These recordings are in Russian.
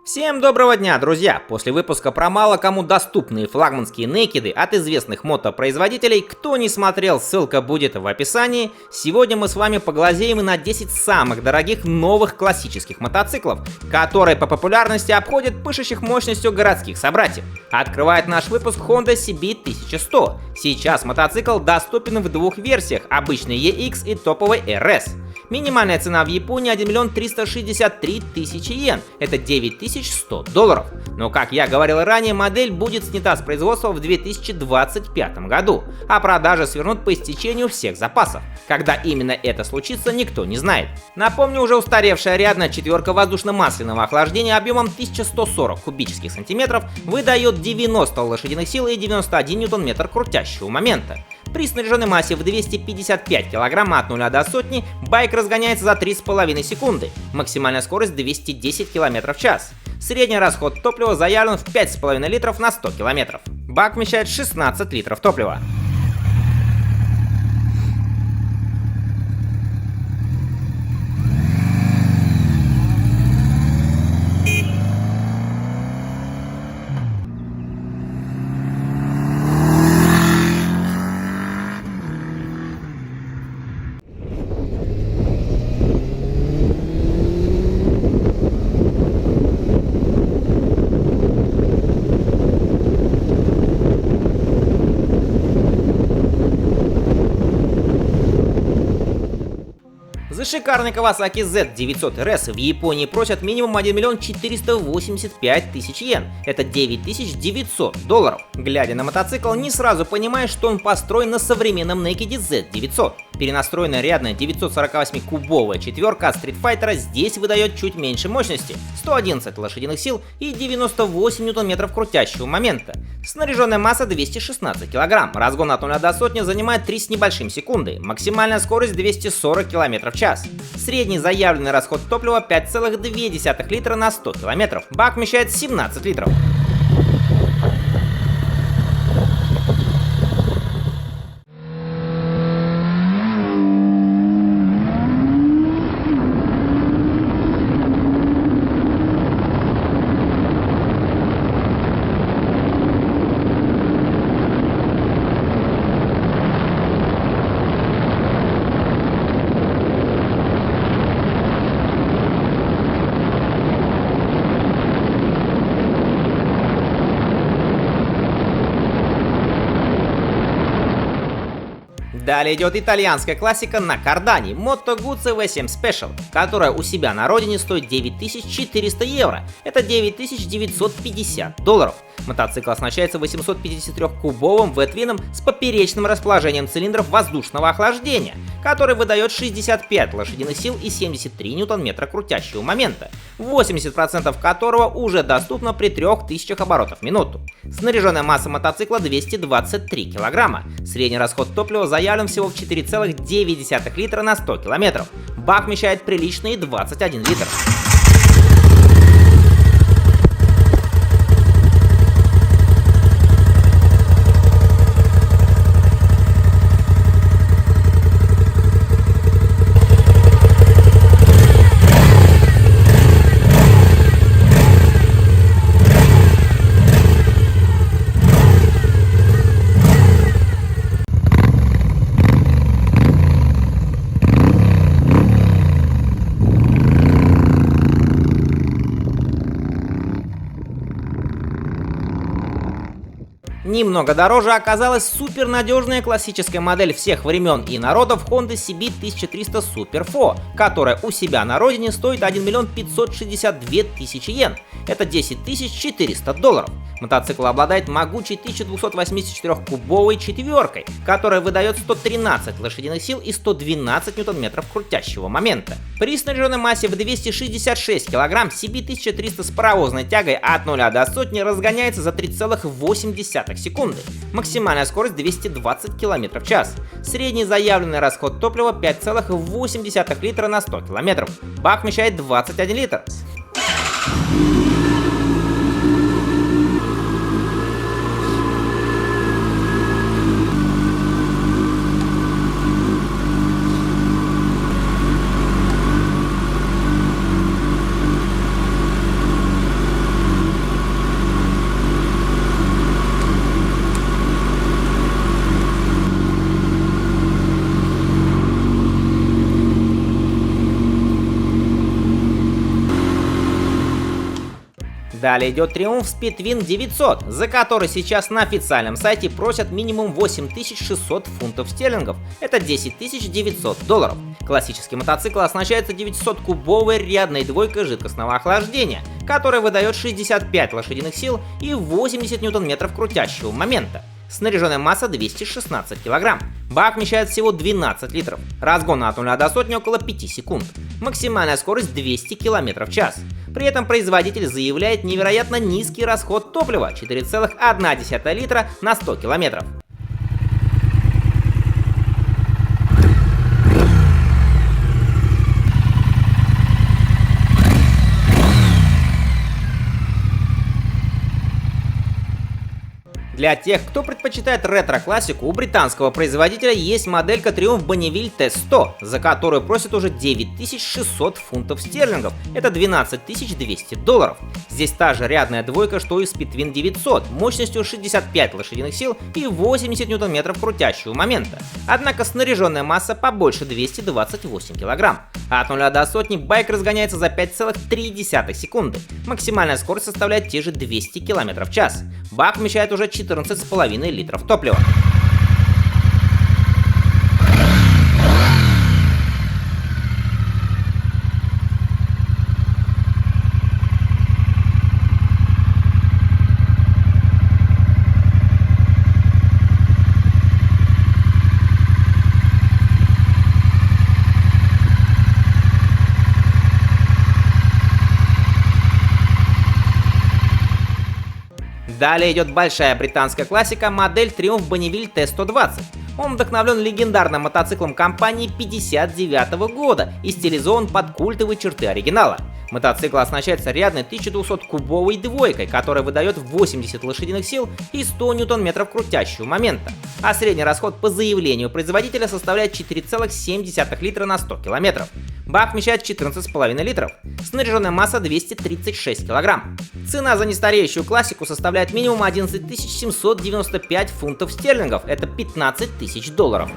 Всем доброго дня, друзья! После выпуска про мало кому доступные флагманские некеды от известных мотопроизводителей, кто не смотрел, ссылка будет в описании. Сегодня мы с вами поглазеем и на 10 самых дорогих новых классических мотоциклов, которые по популярности обходят пышущих мощностью городских собратьев. Открывает наш выпуск Honda CB 1100. Сейчас мотоцикл доступен в двух версиях, обычный EX и топовый RS. Минимальная цена в Японии 1 363 000 йен, это $9100. Но, как я говорил ранее, модель будет снята с производства в 2025 году, а продажи свернут по истечению всех запасов. Когда именно это случится, никто не знает. Напомню, уже устаревшая рядная четверка воздушно-масляного охлаждения объемом 1140 кубических сантиметров выдает 90 лошадиных сил и 91 ньютон-метр крутящего момента. При снаряженной массе в 255 кг от 0 до сотни байк разгоняется за 3,5 секунды, максимальная скорость 210 км в час. Средний расход топлива заявлен в 5,5 литров на 100 км. Бак вмещает 16 литров топлива. За шикарный Kawasaki Z900 RS в Японии просят минимум 1 485 000 йен, это $9900. Глядя на мотоцикл, не сразу понимаешь, что он построен на современном Naked Z900. Перенастроенная рядная 948-кубовая четверка от Street Fighter здесь выдает чуть меньше мощности, 111 лошадиных сил и 98 ньютон-метров крутящего момента. Снаряженная масса 216 кг, разгон от 0 до сотни занимает 3 с небольшим секунды, максимальная скорость 240 км в час. Средний заявленный расход топлива 5,2 литра на 100 км, бак вмещает 17 литров. Далее идет итальянская классика на кардане Moto Guzzi V7 Special, которая у себя на родине стоит 9400 евро, это $9950. Мотоцикл оснащается 853-кубовым V-твином с поперечным расположением цилиндров воздушного охлаждения, который выдает 65 лошадиных сил и 73 ньютон-метра крутящего момента, 80% которого уже доступно при 3000 оборотов в минуту. Снаряженная масса мотоцикла 223 кг, средний расход топлива заявлен всего в 4,9 литра на 100 км, бак вмещает приличные 21 литр. Немного дороже оказалась супернадежная классическая модель всех времен и народов Honda CB 1300 Super 4, которая у себя на родине стоит 1 562 000 йен, это $10 400. Мотоцикл обладает могучей 1284-кубовой четверкой, которая выдает 113 лошадиных сил и 112 ньютон-метров крутящего момента. При снаряженной массе в 266 кг CB 1300 с паровозной тягой от 0 до сотни разгоняется за 3,8 секунды. Максимальная скорость 220 км в час. Средний заявленный расход топлива 5,8 литра на 100 км. Бак вмещает 21 литр. Далее идет Triumph Speedwin 900, за который сейчас на официальном сайте просят минимум 8600 фунтов стерлингов, это 10900 долларов. Классический мотоцикл оснащается 900-кубовой рядной двойкой жидкостного охлаждения, которая выдает 65 лошадиных сил и 80 ньютон-метров крутящего момента. Снаряженная масса 216 кг. Бак вмещает всего 12 литров. Разгон от 0 до сотни около 5 секунд. Максимальная скорость 200 км в час. При этом производитель заявляет невероятно низкий расход топлива 4,1 литра на 100 км. Для тех, кто предпочитает ретро-классику, у британского производителя есть моделька Triumph Bonneville T100, за которую просят уже 9600 фунтов стерлингов, это 12200 долларов. Здесь та же рядная двойка, что и Speedwin 900, мощностью 65 лошадиных сил и 80 ньютон-метров крутящего момента. Однако снаряженная масса побольше 228 кг. От 0 до сотни байк разгоняется за 5,3 секунды. Максимальная скорость составляет те же 200 км в час. Бак вмещает уже 14,5 литров топлива. Далее идет большая британская классика, модель Triumph Bonneville T120. Он вдохновлен легендарным мотоциклом компании 1959 года и стилизован под культовые черты оригинала. Мотоцикл оснащается рядной 1200-кубовой двойкой, которая выдает 80 лошадиных сил и 100 ньютон-метров крутящего момента, а средний расход по заявлению производителя составляет 4,7 литра на 100 км. Бак вмещает 14,5 литров, снаряженная масса 236 кг. Цена за нестареющую классику составляет минимум 11 795 фунтов стерлингов, это 15 тысяч долларов.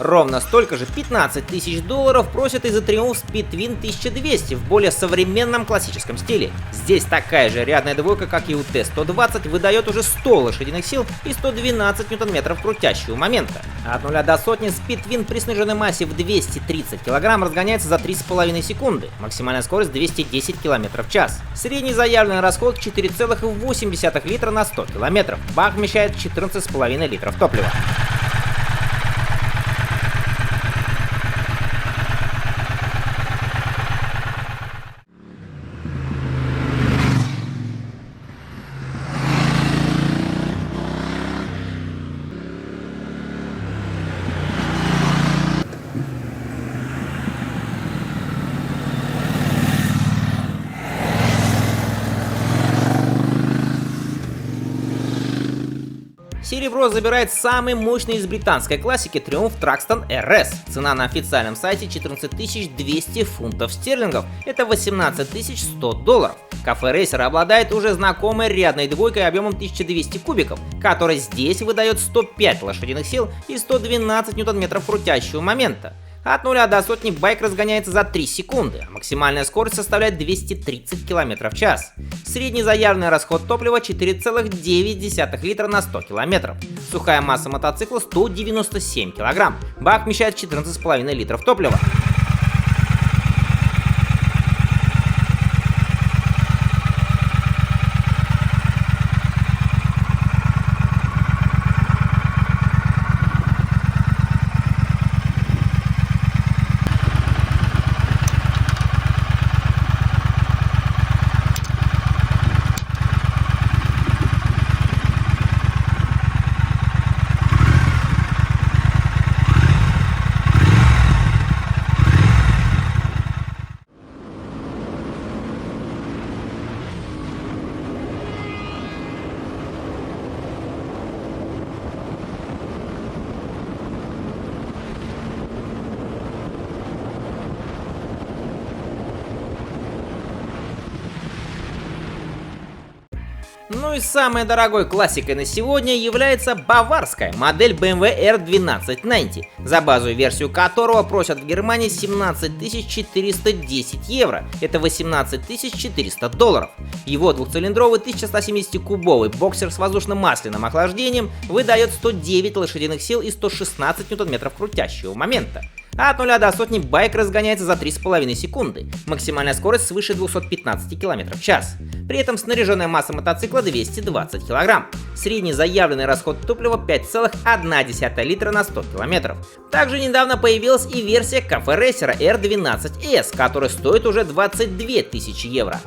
Ровно столько же, 15 тысяч долларов, просят и за Triumph Speedwin 1200 в более современном классическом стиле. Здесь такая же рядная двойка, как и у T120, выдает уже 100 лошадиных сил и 112 ньютон-метров крутящего момента. От 0 до сотни Speedwin при сниженной массе в 230 кг разгоняется за 3,5 секунды, максимальная скорость 210 км в час. Средний заявленный расход 4,8 литра на 100 км. Бак вмещает 14,5 литров топлива. Серебро забирает самый мощный из британской классики Triumph Truxton RS. Цена на официальном сайте 14 200 фунтов стерлингов, это 18 100 долларов. Кафе Рейсер обладает уже знакомой рядной двойкой объемом 1200 кубиков, которая здесь выдает 105 лошадиных сил и 112 ньютон-метров крутящего момента. От 0 до сотни байк разгоняется за 3 секунды, а максимальная скорость составляет 230 км в час. Средний заявленный расход топлива 4,9 литра на 100 км. Сухая масса мотоцикла 197 кг. Бак вмещает 14,5 литров топлива. Ну и самой дорогой классикой на сегодня является баварская модель BMW R1290, за базовую версию которого просят в Германии 17 410 евро, это 18 400 долларов. Его двухцилиндровый 1170-кубовый боксер с воздушно-масляным охлаждением выдает 109 лошадиных сил и 116 ньютон-метров крутящего момента. А от 0 до сотни байк разгоняется за 3,5 секунды, максимальная скорость свыше 215 км в час. При этом снаряженная масса мотоцикла 220 кг. Средний заявленный расход топлива 5,1 литра на 100 км. Также недавно появилась и версия кафе-рейсера R12S, которая стоит уже 22 тысячи евро.